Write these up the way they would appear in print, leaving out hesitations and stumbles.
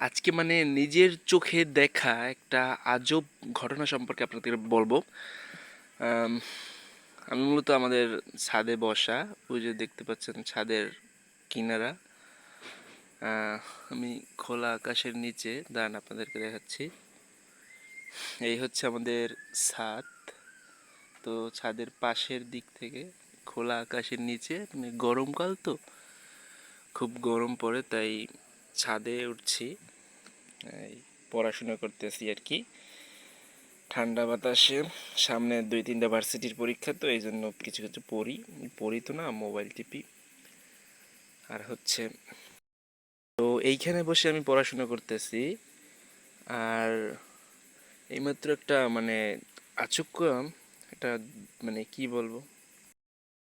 আজকে মানে নিজের চোখে দেখা একটা আজব ঘটনা সম্পর্কে আপনাদের বলবো। আম, আমি মূলত আমাদের ছাদে বসা, ওই যে দেখতে পাচ্ছেন ছাদের কিনারা। আহ, আমি খোলা আকাশের নিচে দাঁড়ান আপনাদেরকে দেখাচ্ছি। এই হচ্ছে আমাদের ছাদ। তো ছাদের পাশের দিক থেকে খোলা আকাশের নিচে, মানে গরমকাল তো খুব গরম পড়ে, তাই ছাদে উঠছি। এই পড়াশোনা করতেছি আর কি, ঠান্ডা বাতাসে। সামনে 2-3টা ভার্সিটির পরীক্ষা, তো এই জন্য কিছু কিছু পড়ি। পড়ি তো না, মোবাইল টিপি। আর হচ্ছে, তো এইখানে বসে আমি পড়াশোনা করতেছি। আর এইমাত্র একটা মানে আচমকা একটা, মানে কি বলবো,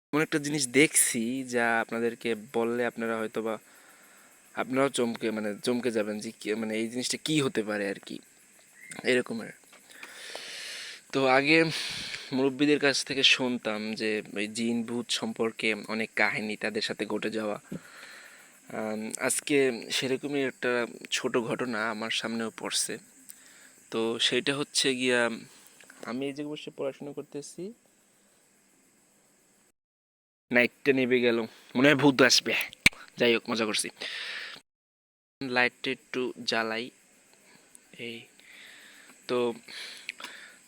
এমন একটা জিনিস দেখছি যা আপনাদেরকে বললে আপনারা হয়তো বা আপনারাও চমকে যাবেন যে মানে এই জিনিসটা কি হতে পারে আর কি, এরকমের। তো আগে মুরব্বীদের কাছ থেকে শুনতাম যে ওই জিন ভূত সম্পর্কে অনেক কাহিনী তাদের সাথে ঘটে যাওয়া। আজকে সেরকমই একটা ছোট ঘটনা আমার সামনেও পড়ছে। তো সেইটা হচ্ছে গিয়া, আমি এই যে বসে পড়াশোনা করতেছি, নাইটটা নেমে গেল, মনে হয় ভূত আসবে। যাই হোক, মজা করছি। লাইটটা একটু জ্বালাই, এই। তো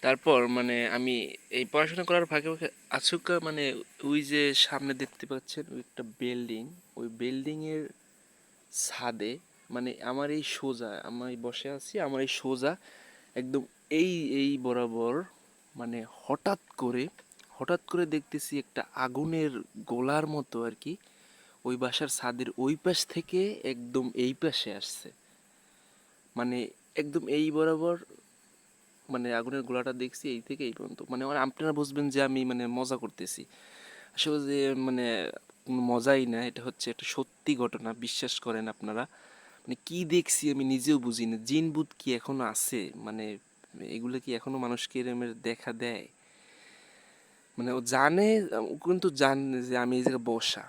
তারপর মানে আমি এই পড়াশোনা করার ফাঁকে ফাঁকে আচমকা মানে ওই যে সামনে দেখতে পাচ্ছেন ওই একটা বিল্ডিং, ওই বিল্ডিংয়ের ছাদে, মানে আমার এই সোজা, আমি বসে আছি, আমার এই সোজা একদম এই এই বরাবর, মানে হঠাৎ করে দেখতেছি একটা আগুনের গোলার মতো আর কি, ওই বাসার ছাদের ওই পাশ থেকে একদম এই পাশে আসছে। মানে একদম এই বরাবর, মানে আগুনের গোলাটা দেখছি এই থেকে এই পর্যন্ত। মানে আপনারা বুঝবেন যে আমি মানে মজা করতেছি, আসলে যে মানে কোনো মজাই না, এটা হচ্ছে একটা সত্যি ঘটনা, বিশ্বাস করেন আপনারা। মানে কি দেখছি আমি নিজেও বুঝি না, জিন ভূত কি এখনো আছে, মানে এগুলো কি এখনো মানুষকে এরমের দেখা দেয়? মানে ও জানে, ও কিন্তু জানে যে আমি এই জায়গায় বসা,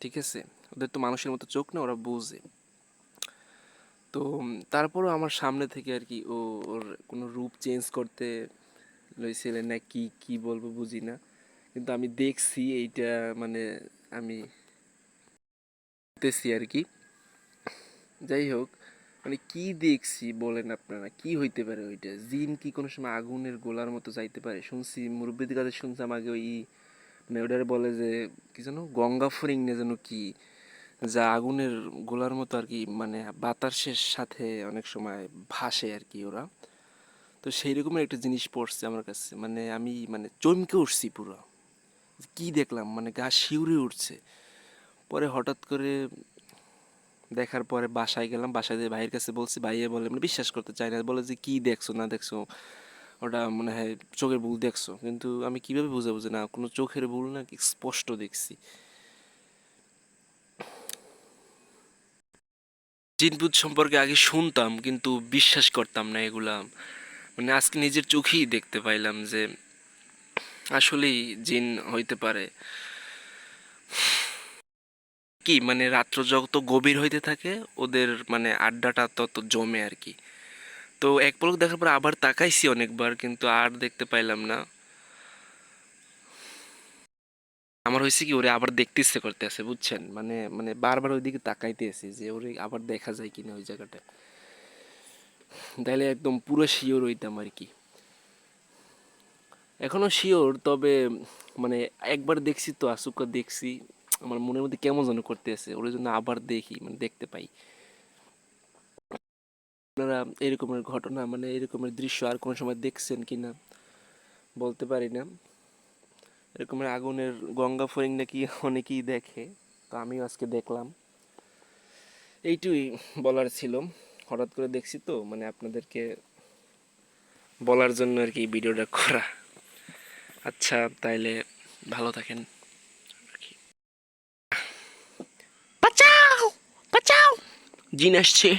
ঠিক আছে? ওদের তো মানুষের মতো চোখ না, ওরা বুঝে। তো তারপরও আমার সামনে থেকে আর কি ও ওর কোনো রূপ চেঞ্জ করতে লইছিলেন না, কি কি বলবো বুঝি না, কিন্তু আমি দেখছি এইটা, মানে আমি দেখতেছি আর কি। যাই হোক, মানে কি দেখছি বলেন আপনারা, কি হইতে পারে ওইটা? জিন কি কোনো সময় আগুনের গোলার মতো যাইতে পারে? শুনছি মুরব্বীদের কাছে শুনছিলাম আগে, ওই মানে ওটারে বলে যে কি যেন গঙ্গা ফড়িং না যেন কি, যা আগুনের গোলার মতো আর কি, মানে বাতাসের সাথে অনেক সময় ভাসে আর কি ওরা। তো সেই রকমের একটা জিনিস পড়ছে আমার কাছে, মানে আমি মানে চমকে উঠছি পুরো। কি দেখলাম, মানে গা শিউরে উঠছে। পরে হঠাৎ করে দেখার পরে বাসায় গেলাম, বাসায় দিয়ে ভাইয়ের কাছে বলছি, ভাইয়া বলে মানে বিশ্বাস করতে চাই না, বলে যে কি দেখছো না দেখছো, ওটা মনে হয় চোখের ভুল দেখছো। কিন্তু আমি কিভাবে বুঝাবো যে না কোনো চোখের ভুল না, কি স্পষ্ট দেখছি। জিনভূত সম্পর্কে আগে শুনতাম কিন্তু বিশ্বাস করতাম না এগুলা, মানে আজকে নিজের চোখেই দেখতে পাইলাম যে আসলেই জিন হইতে পারে। কি মানে রাত্র যত গভীর হইতে থাকে, ওদের মানে আড্ডাটা তত জমে আর কি। তো এক পলক দেখার পর আবার তাকাইছি অনেকবার, কিন্তু আর দেখতে পাইলাম না। আমার হয়েছে কি, ওরে আবার দেখতে ইচ্ছে করতে আছে বুঝছেন, মানে মানে বারবার ওইদিকে তাকাইতে আছি যে ওরে আবার দেখা যায় কিনা ওই জায়গাটায়, তাইলে একদম পুরো শিওর হইতাম আর কি। এখনো শিওর, তবে মানে একবার দেখছি তো, আসুকা দেখছি, আমার মনের মধ্যে কেমন যেন করতে আছে, ওর জন্য আবার দেখি, মানে দেখতে পাই। আপনারা এরকমের ঘটনা, মানে এরকমের দৃশ্য আর কোনো সময় দেখছেন কিনা বলতে পারি না। এরকমের আগুনের গঙ্গা ফড়িং নাকি অনেকেই দেখে, তো আমিও আজকে দেখলাম। এইটুই বলার ছিল, হঠাৎ করে দেখছি তো, মানে আপনাদেরকে বলার জন্য আর কি ভিডিওটা করা। আচ্ছা তাইলে ভালো থাকেন। বাঁচাও, বাঁচাও, জিন আসছে।